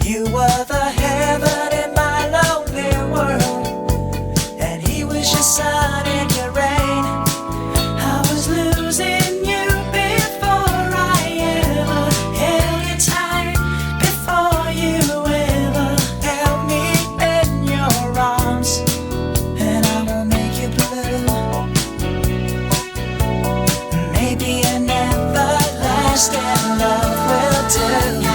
You were the heaven in my lonely world, and he was your sun and your rain. I was losing you before I ever held you tight, before you ever held me in your arms. And I will make you blue. Maybe an everlasting love will do.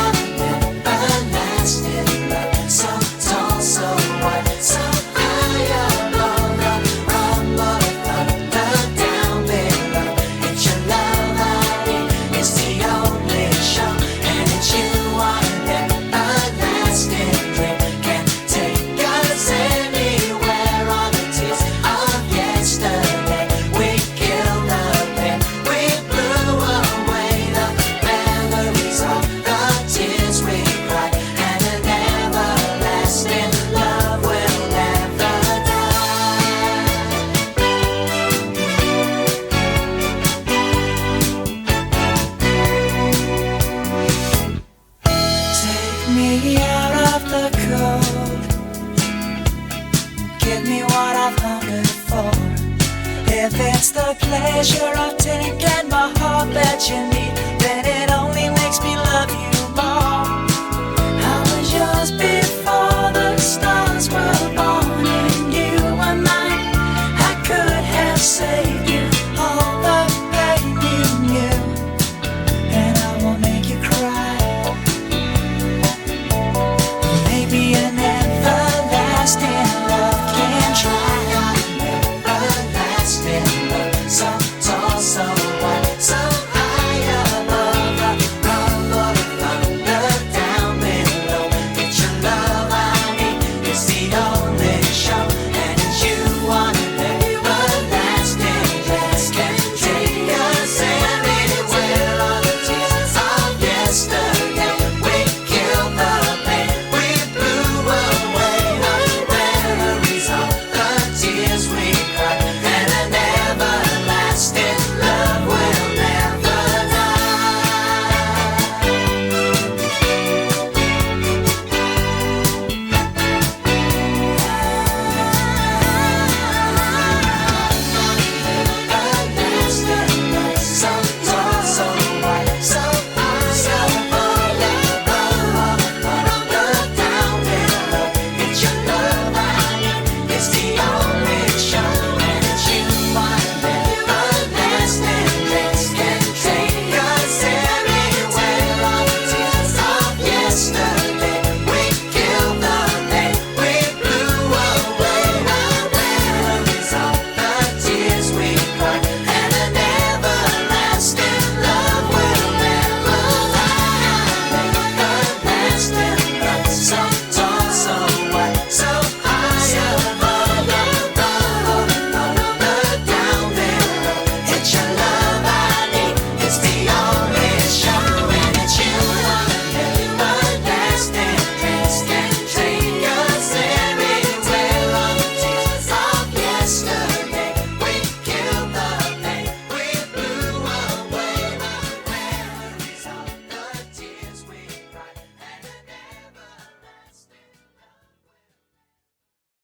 Me out of the cold, give me what I've hungered for. If it's the pleasure of taking my heart that you need,